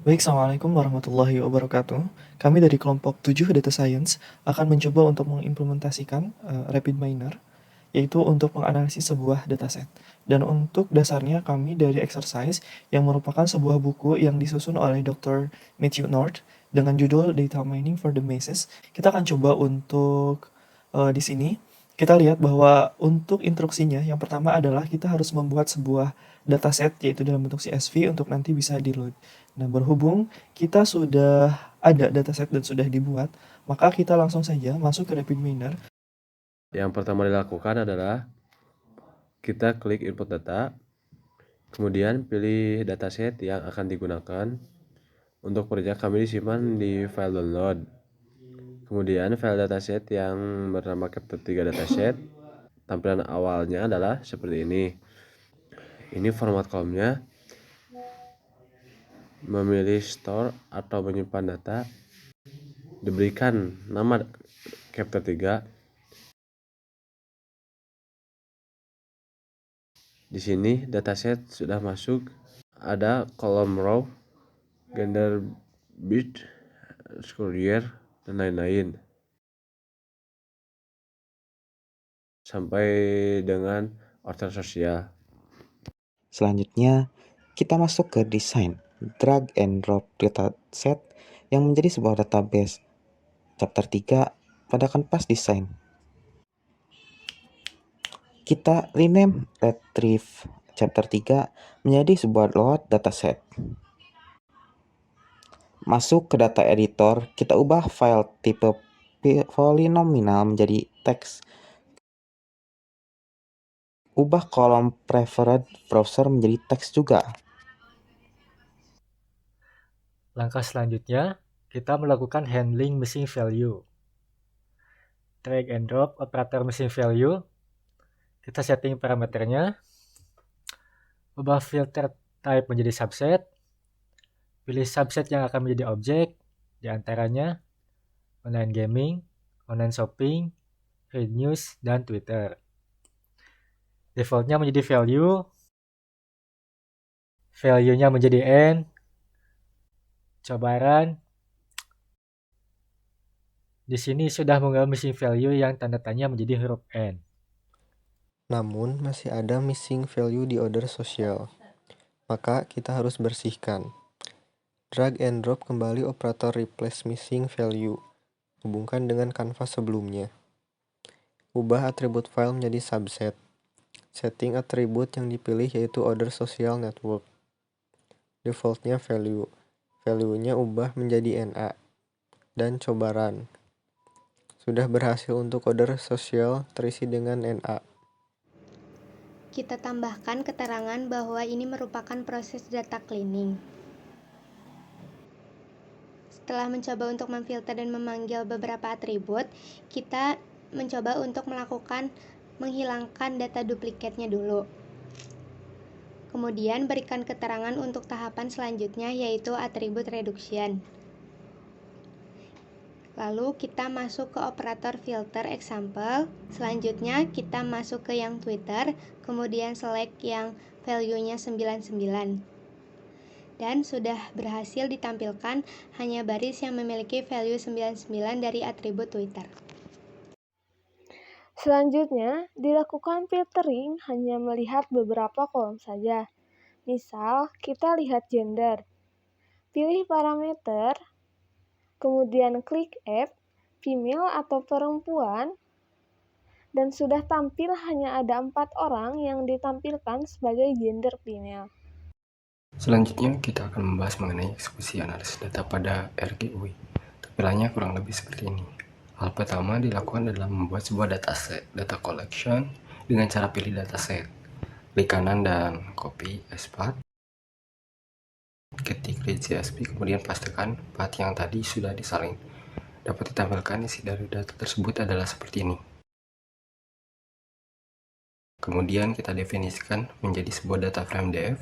Baik, Assalamualaikum warahmatullahi wabarakatuh. Kami dari kelompok 7 Data Science akan mencoba untuk mengimplementasikan RapidMiner, yaitu untuk menganalisis sebuah dataset. Dan untuk dasarnya kami dari exercise yang merupakan sebuah buku yang disusun oleh Dr. Matthew North dengan judul Data Mining for the Masses. Kita akan coba untuk di sini kita lihat bahwa untuk instruksinya yang pertama adalah kita harus membuat sebuah dataset yaitu dalam bentuk CSV untuk nanti bisa di-load. Nah, berhubung kita sudah ada dataset dan sudah dibuat, maka kita langsung saja masuk ke RapidMiner. Yang pertama dilakukan adalah kita klik input data, kemudian pilih dataset yang akan digunakan. Untuk project kami disimpan di file download. Kemudian file dataset yang bernama Capture 3 dataset. Tampilan awalnya adalah seperti ini. Ini format kolomnya. Memilih store atau menyimpan data. Diberikan nama Capture 3. Di sini dataset sudah masuk. Ada kolom row, gender, bid, school year, dan lain-lain. Sampai dengan order sosial. Selanjutnya, kita masuk ke desain, drag and drop dataset yang menjadi sebuah database. Chapter 3 pada kanvas desain. Kita rename retrieve chapter 3 menjadi sebuah load dataset. Masuk ke data editor, kita ubah file tipe polynomial menjadi teks. Ubah kolom preferred browser menjadi teks juga. Langkah selanjutnya, kita melakukan handling missing value. Drag and drop operator missing value. Kita setting parameternya. Ubah filter type menjadi subset. Pilih subset yang akan menjadi objek, diantaranya online gaming, online shopping, feed news, dan Twitter. Defaultnya menjadi value. Value-nya menjadi N. Cobaran. Di sini sudah mengambil missing value yang tanda tanya menjadi huruf N. Namun masih ada missing value di order sosial. Maka kita harus bersihkan. Drag and drop kembali operator replace missing value. Hubungkan dengan kanvas sebelumnya. Ubah atribut file menjadi subset. Setting atribut yang dipilih yaitu order social network. Defaultnya value. Value-nya ubah menjadi NA. Dan cobaran. Sudah berhasil untuk order sosial terisi dengan NA. Kita tambahkan keterangan bahwa ini merupakan proses data cleaning. Setelah mencoba untuk memfilter dan memanggil beberapa atribut, kita mencoba untuk menghilangkan data duplikatnya dulu. Kemudian berikan keterangan untuk tahapan selanjutnya yaitu atribut reduction. Lalu kita masuk ke operator filter example. Selanjutnya kita masuk ke yang Twitter, kemudian select yang value-nya 99. Dan sudah berhasil ditampilkan hanya baris yang memiliki value 99 dari atribut Twitter. Selanjutnya, dilakukan filtering hanya melihat beberapa kolom saja. Misal, kita lihat gender. Pilih parameter, kemudian klik add, female atau perempuan, dan sudah tampil hanya ada 4 orang yang ditampilkan sebagai gender female. Selanjutnya kita akan membahas mengenai eksekusi analisis data pada RGUI. Tampilannya kurang lebih seperti ini. Hal pertama dilakukan adalah membuat sebuah dataset, data collection, dengan cara pilih dataset. Klik kanan dan copy as path. Ketik read CSV, kemudian pastikan path yang tadi sudah disalin. Dapat ditampilkan isi dari data tersebut adalah seperti ini. Kemudian kita definisikan menjadi sebuah data frame DF.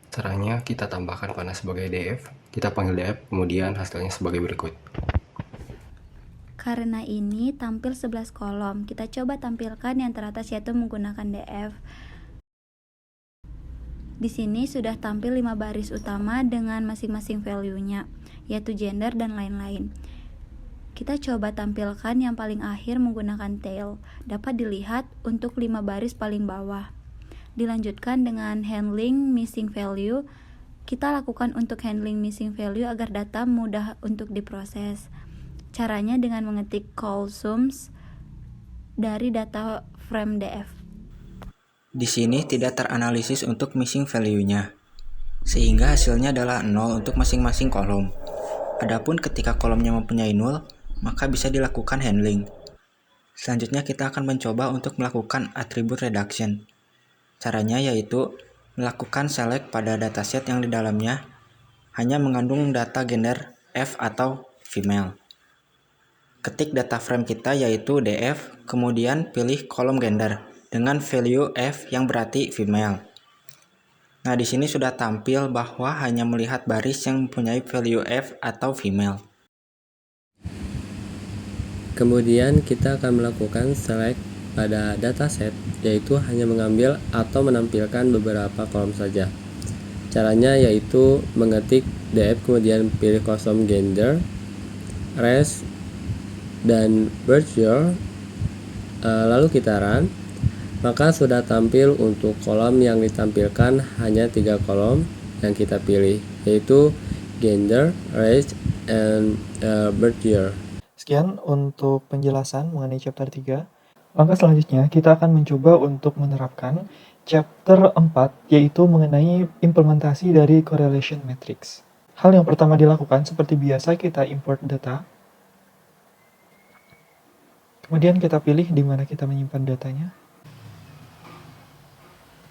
Caranya kita tambahkan panah sebagai DF, kita panggil DF, kemudian hasilnya sebagai berikut. Karena ini tampil 11 kolom, kita coba tampilkan yang teratas yaitu menggunakan DF. Di sini sudah tampil 5 baris utama dengan masing-masing value-nya, yaitu gender dan lain-lain. Kita coba tampilkan yang paling akhir menggunakan tail. Dapat dilihat untuk 5 baris paling bawah. Dilanjutkan dengan handling missing value. Kita lakukan untuk handling missing value agar data mudah untuk diproses. Caranya dengan mengetik call sums dari data frame df. Di sini tidak teranalisis untuk missing value-nya, sehingga hasilnya adalah 0 untuk masing-masing kolom. Adapun ketika kolomnya mempunyai 0, maka bisa dilakukan handling. Selanjutnya kita akan mencoba untuk melakukan attribute reduction. Caranya yaitu melakukan select pada dataset yang di dalamnya hanya mengandung data gender F atau female. Ketik data frame kita yaitu DF, kemudian pilih kolom gender dengan value F yang berarti female. Nah, di sini sudah tampil bahwa hanya melihat baris yang mempunyai value F atau female. Kemudian kita akan melakukan select pada dataset, yaitu hanya mengambil atau menampilkan beberapa kolom saja. Caranya yaitu mengetik df kemudian pilih kolom gender, race, dan birth year, lalu kita run, maka sudah tampil untuk kolom yang ditampilkan hanya 3 kolom yang kita pilih, yaitu gender, race, and birth year. Sekian untuk penjelasan mengenai chapter 3. Langkah selanjutnya kita akan mencoba untuk menerapkan chapter 4, yaitu mengenai implementasi dari correlation matrix. Hal yang pertama dilakukan seperti biasa, kita import data. Kemudian kita pilih di mana kita menyimpan datanya.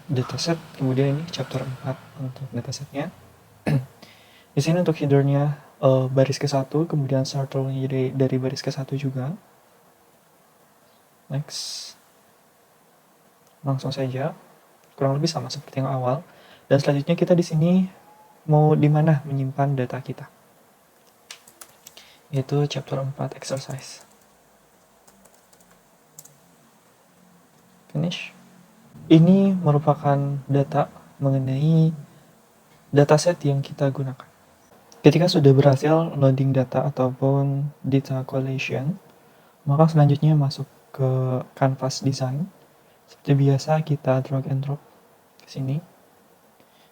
Dataset, kemudian ini chapter 4 untuk datasetnya. Di sini untuk headernya baris ke-1, kemudian start role-nya dari baris ke-1 juga. Next. Langsung saja. Kurang lebih sama seperti yang awal. Dan selanjutnya kita di sini mau di mana menyimpan data kita. Yaitu chapter 4 exercise. Finish. Ini merupakan data mengenai dataset yang kita gunakan. Ketika sudah berhasil loading data ataupun data collation, maka selanjutnya masuk ke canvas design. Seperti biasa kita drag and drop ke sini.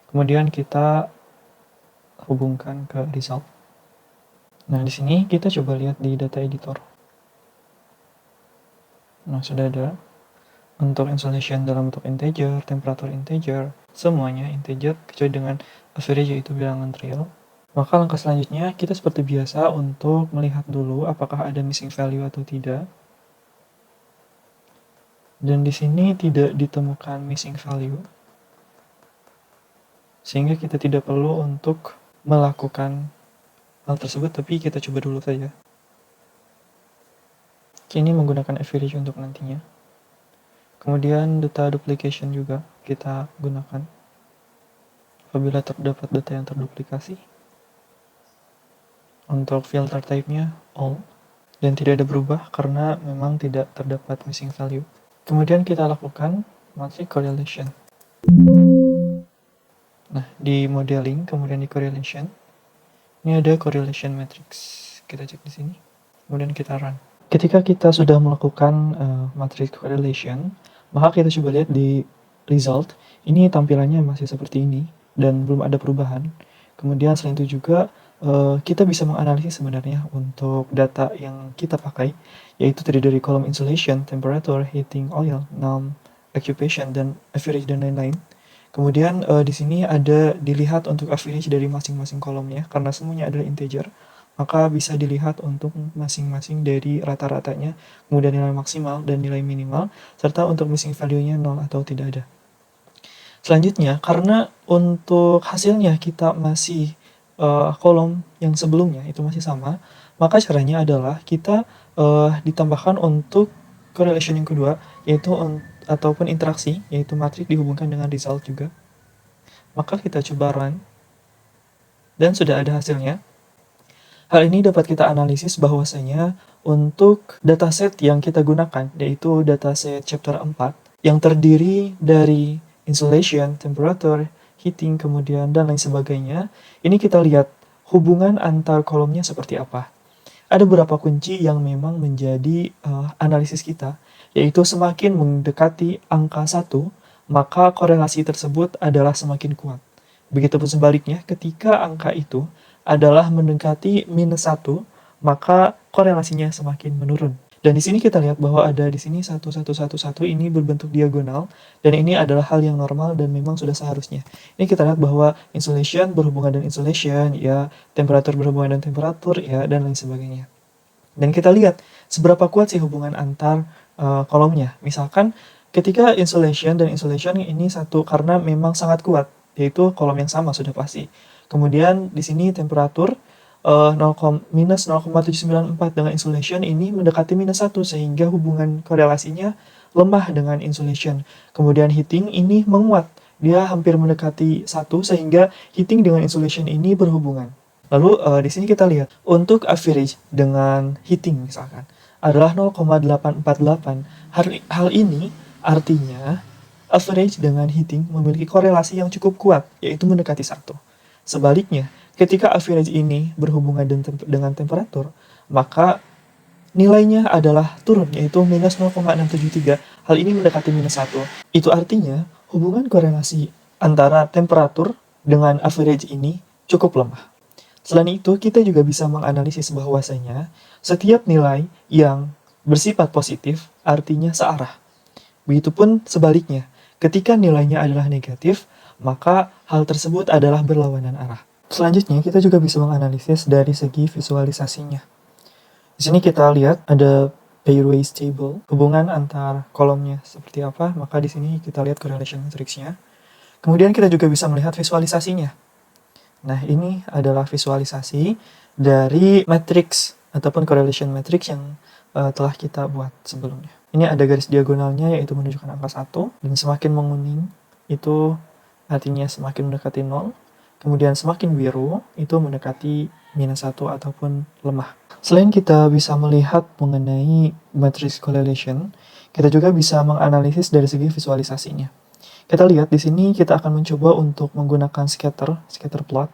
Kemudian kita hubungkan ke result. Nah, di sini kita coba lihat di data editor. Nah, sudah ada untuk insulation dalam bentuk integer, temperature integer, semuanya integer kecuali dengan average yaitu bilangan real. Maka langkah selanjutnya kita seperti biasa untuk melihat dulu apakah ada missing value atau tidak. Dan di sini tidak ditemukan missing value, sehingga kita tidak perlu untuk melakukan hal tersebut, tapi kita coba dulu saja. Kini menggunakan average untuk nantinya. Kemudian data duplication juga kita gunakan apabila terdapat data yang terduplikasi. Untuk filter type-nya all, dan tidak ada berubah karena memang tidak terdapat missing value. Kemudian kita lakukan matrix correlation. Nah, di modeling, kemudian di correlation, ini ada correlation matrix. Kita cek di sini. Kemudian kita run. Ketika kita sudah melakukan matrix correlation, maka kita coba lihat di result. Ini tampilannya masih seperti ini dan belum ada perubahan. Kemudian selain itu juga kita bisa menganalisis sebenarnya untuk data yang kita pakai, yaitu terdiri dari kolom insulation, temperature, heating oil, num, occupation, dan average dan lain-lain. Kemudian di sini ada dilihat untuk average dari masing-masing kolomnya, karena semuanya adalah integer, maka bisa dilihat untuk masing-masing dari rata-ratanya, kemudian nilai maksimal dan nilai minimal, serta untuk missing value-nya 0 atau tidak ada. Selanjutnya, karena untuk hasilnya kita masih kolom yang sebelumnya itu masih sama, maka caranya adalah kita ditambahkan untuk correlation yang kedua, yaitu ataupun interaksi, yaitu matrix dihubungkan dengan result juga. Maka kita coba run, dan sudah ada hasilnya. Hal ini dapat kita analisis bahwasanya untuk dataset yang kita gunakan, yaitu dataset chapter 4, yang terdiri dari insulation, temperature, heating, kemudian dan lain sebagainya. Ini kita lihat hubungan antar kolomnya seperti apa. Ada beberapa kunci yang memang menjadi analisis kita, yaitu semakin mendekati angka 1, maka korelasi tersebut adalah semakin kuat. Begitupun sebaliknya, ketika angka itu adalah mendekati -1, maka korelasinya semakin menurun. Dan di sini kita lihat bahwa ada di sini 1, 1, 1, 1 ini berbentuk diagonal, dan ini adalah hal yang normal dan memang sudah seharusnya. Ini kita lihat bahwa insulation berhubungan dengan insulation, ya, temperatur berhubungan dengan temperatur, ya, dan lain sebagainya. Dan kita lihat seberapa kuat sih hubungan antar kolomnya. Misalkan ketika insulation dan insulation ini satu karena memang sangat kuat, yaitu kolom yang sama sudah pasti. Kemudian di sini temperatur -0,794 dengan insulation ini mendekati -1 sehingga hubungan korelasinya lemah dengan insulation. Kemudian heating ini menguat, dia hampir mendekati 1 sehingga heating dengan insulation ini berhubungan. Lalu di sini kita lihat untuk average dengan heating misalkan adalah 0,848. Hal ini artinya average dengan heating memiliki korelasi yang cukup kuat, yaitu mendekati 1. Sebaliknya, ketika average ini berhubungan dengan temperatur, maka nilainya adalah turun, yaitu -0,673. Hal ini mendekati -1. Itu artinya hubungan korelasi antara temperatur dengan average ini cukup lemah. Selain itu, kita juga bisa menganalisis bahwasanya setiap nilai yang bersifat positif artinya searah. Begitupun sebaliknya, ketika nilainya adalah negatif, maka hal tersebut adalah berlawanan arah. Selanjutnya, kita juga bisa menganalisis dari segi visualisasinya. Di sini kita lihat ada pairwise table, hubungan antar kolomnya seperti apa, maka di sini kita lihat correlation matrix-nya. Kemudian kita juga bisa melihat visualisasinya. Nah, ini adalah visualisasi dari matrix ataupun correlation matrix yang telah kita buat sebelumnya. Ini ada garis diagonalnya yaitu menunjukkan angka 1, dan semakin menguning itu artinya semakin mendekati 0. Kemudian semakin biru itu mendekati -1 ataupun lemah. Selain kita bisa melihat mengenai matrix correlation, kita juga bisa menganalisis dari segi visualisasinya. Kita lihat di sini kita akan mencoba untuk menggunakan scatter plot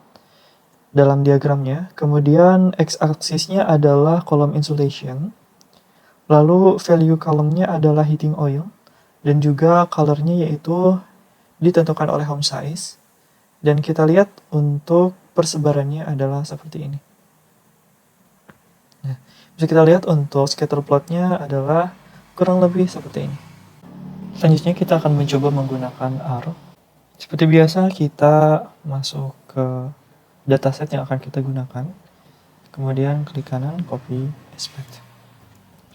dalam diagramnya. Kemudian x-aksisnya adalah kolom insulation, lalu value column-nya adalah heating oil, dan juga color-nya yaitu ditentukan oleh home size. Dan kita lihat untuk persebarannya adalah seperti ini. Nah, bisa kita lihat untuk scatter plot-nya adalah kurang lebih seperti ini. Selanjutnya kita akan mencoba menggunakan R. Seperti biasa kita masuk ke dataset yang akan kita gunakan. Kemudian klik kanan, copy aspect.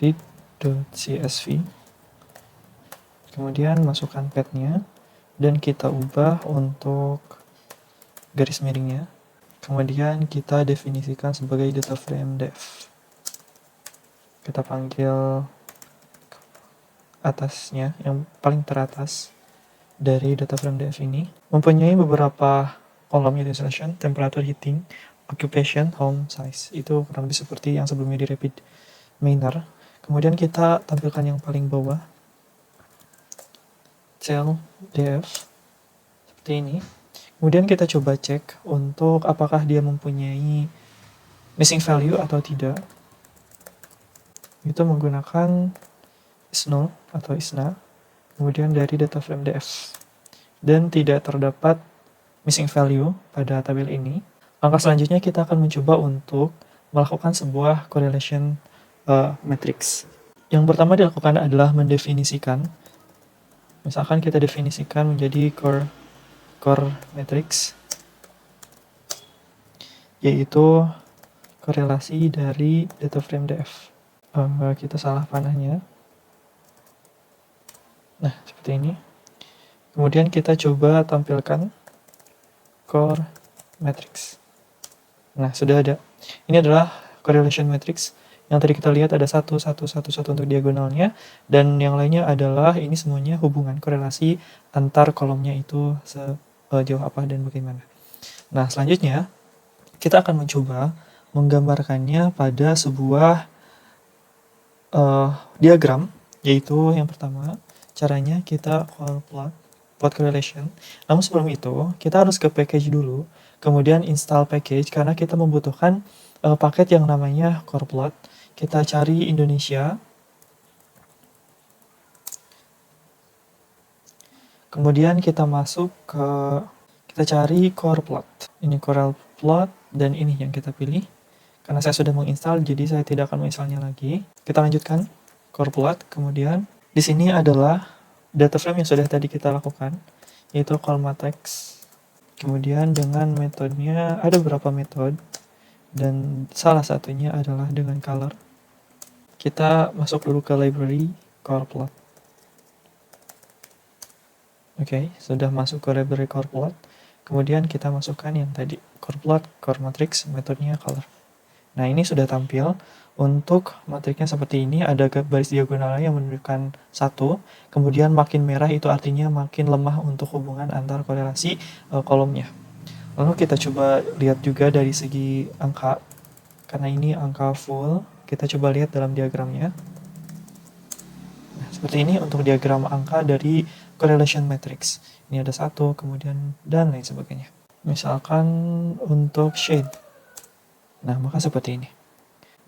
Read.csv. Kemudian masukkan path-nya dan kita ubah untuk garis miringnya. Kemudian kita definisikan sebagai data frame def. Kita panggil atasnya, yang paling teratas dari data frame def ini mempunyai beberapa kolom yaitu insulation, temperature, heating, occupation, home size. Itu kurang lebih seperti yang sebelumnya di RapidMiner. Kemudian kita tampilkan yang paling bawah, cell def seperti ini. Kemudian kita coba cek untuk apakah dia mempunyai missing value atau tidak. Itu menggunakan is0 atau isna, kemudian dari data frame def. Dan tidak terdapat missing value pada tabel ini. Langkah selanjutnya kita akan mencoba untuk melakukan sebuah correlation matrix. Yang pertama dilakukan adalah mendefinisikan. Misalkan kita definisikan menjadi core matrix, yaitu korelasi dari data frame def. Kita salah panahnya. Nah, seperti ini. Kemudian kita coba tampilkan core matrix. Nah, sudah ada. Ini adalah correlation matrix. Yang tadi kita lihat ada 1, 1, 1, 1 untuk diagonalnya, dan yang lainnya adalah ini semuanya hubungan korelasi antar kolomnya itu sejauh apa dan bagaimana. Nah, selanjutnya kita akan mencoba menggambarkannya pada sebuah diagram, yaitu yang pertama caranya kita call plot plot correlation. Namun sebelum itu, kita harus ke package dulu, kemudian install package karena kita membutuhkan paket yang namanya chorplot. Kita cari Indonesia. Kemudian kita kita cari chorplot. Ini chorplot dan ini yang kita pilih. Karena saya sudah menginstal, jadi saya tidak akan menginstalnya lagi. Kita lanjutkan chorplot. Kemudian di sini adalah data frame yang sudah tadi kita lakukan, yaitu call matrix. Kemudian dengan metodenya ada beberapa metode, dan salah satunya adalah dengan color. Kita masuk dulu ke library chorplot. Oke, sudah masuk ke library chorplot. Kemudian kita masukkan yang tadi, chorplot, core matrix, metodenya color. Nah, ini sudah tampil. Untuk matriksnya seperti ini, ada baris diagonalnya yang menunjukkan 1, kemudian makin merah itu artinya makin lemah untuk hubungan antar korelasi kolomnya. Lalu kita coba lihat juga dari segi angka, karena ini angka full, kita coba lihat dalam diagramnya. Nah, seperti ini untuk diagram angka dari correlation matrix. Ini ada 1, kemudian dan lain sebagainya. Misalkan untuk shade. Nah, maka seperti ini.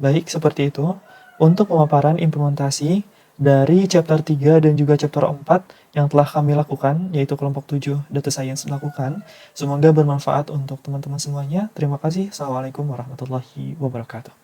Baik, seperti itu. Untuk pemaparan implementasi dari chapter 3 dan juga chapter 4 yang telah kami lakukan, yaitu kelompok 7 Data Science lakukan. Semoga bermanfaat untuk teman-teman semuanya. Terima kasih. Assalamualaikum warahmatullahi wabarakatuh.